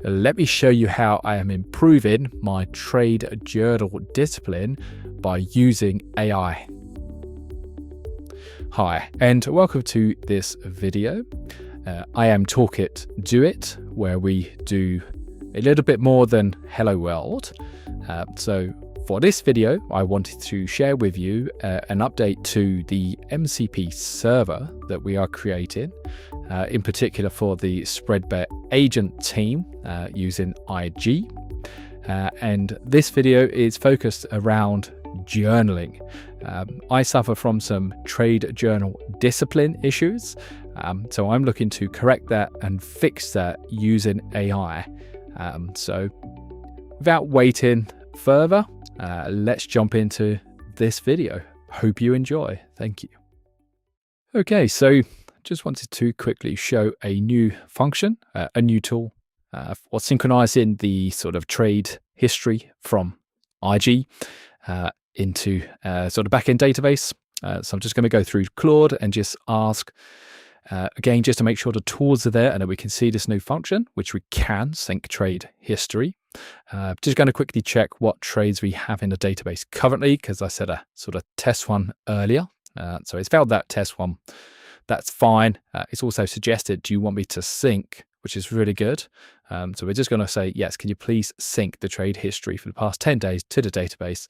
let me show you how I am improving my trade journal discipline by using AI. Hi, and welcome to this video. I am Talk It, Do It, where we do a little bit more than hello world. So for this video, I wanted to share with you an update to the MCP server that we are creating, in particular for the Spreadbet agent team using IG. And this video is focused around journaling. I suffer from some trade journal discipline issues, so I'm looking to correct that and fix that using AI. So without waiting further, let's jump into this video. Hope you enjoy. Thank you. Okay, so just wanted to quickly show a new function, a new tool for synchronizing the sort of trade history from IG into sort of backend database. So I'm just going to go through Claude and just ask, again, just to make sure the tools are there and that we can see this new function, which we can sync trade history. Just going to quickly check what trades we have in the database currently, because I said a sort of test one earlier. So it's failed that test one. That's fine. It's also suggested, do you want me to sync, which is really good. So we're just going to say, yes, can you please sync the trade history for the past 10 days to the database,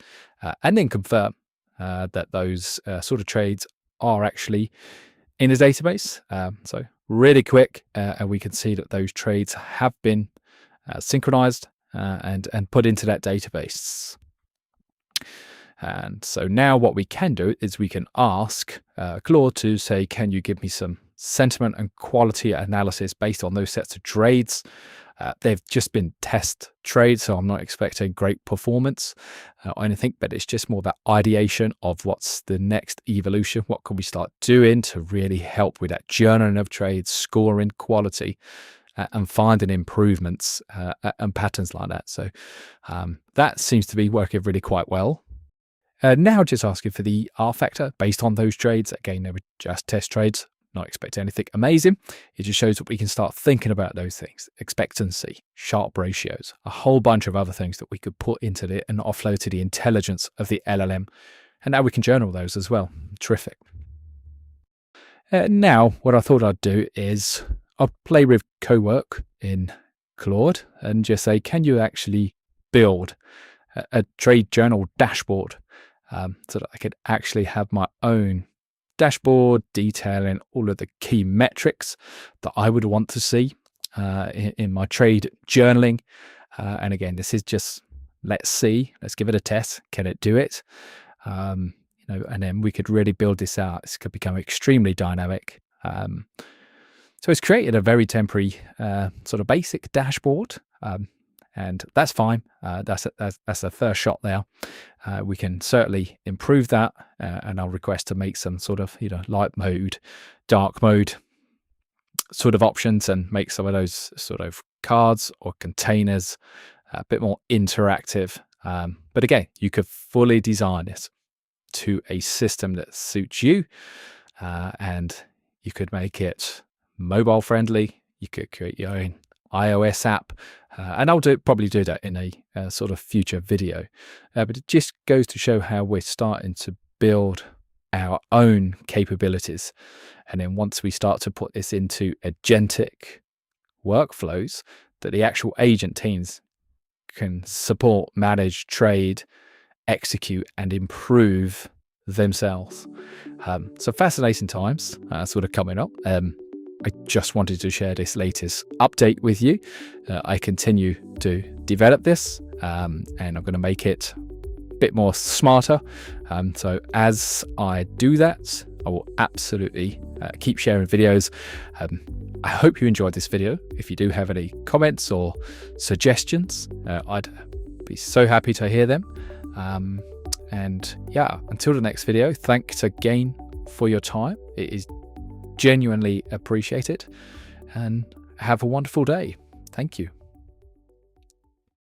and then confirm that those sort of trades are actually in the database. So really quick, and we can see that those trades have been synchronized and put into that database. And so now what we can do is we can ask Claude to say, can you give me some sentiment and quality analysis based on those sets of trades? They've just been test trades, so I'm not expecting great performance or anything, but it's just more that ideation of what's the next evolution. What can we start doing to really help with that journaling of trades, scoring quality, and finding improvements and patterns like that. So that seems to be working really quite well. Now just asking for the R factor based on those trades. Again, they were just test trades. Not expecting anything amazing. It just shows that we can start thinking about those things. Expectancy, sharp ratios, a whole bunch of other things that we could put into it and offload to the intelligence of the LLM. And now we can journal those as well. Terrific. Now, what I thought I'd do is I'll play with Cowork in Claude and just say, can you actually build a trade journal dashboard so that I could actually have my own dashboard detailing all of the key metrics that I would want to see in my trade journaling. And again, this is just, let's give it a test. Can it do it? And then we could really build this out. This could become extremely dynamic. So it's created a very temporary sort of basic dashboard. And that's fine. That's the first shot there. We can certainly improve that, and I'll request to make some sort of light mode, dark mode sort of options, and make some of those sort of cards or containers a bit more interactive. But again, you could fully design this to a system that suits you, and you could make it mobile friendly. You could create your own iOS app, and I'll probably do that in a sort of future video, but it just goes to show how we're starting to build our own capabilities. And then once we start to put this into agentic workflows that the actual agent teams can support, manage, trade, execute, and improve themselves. So fascinating times sort of coming up. I just wanted to share this latest update with you. I continue to develop this, and I'm going to make it a bit more smarter. So as I do that, I will absolutely keep sharing videos. I hope you enjoyed this video. If you do have any comments or suggestions, I'd be so happy to hear them. And yeah, until the next video, thanks again for your time. It is genuinely appreciated, and have a wonderful day. Thank you.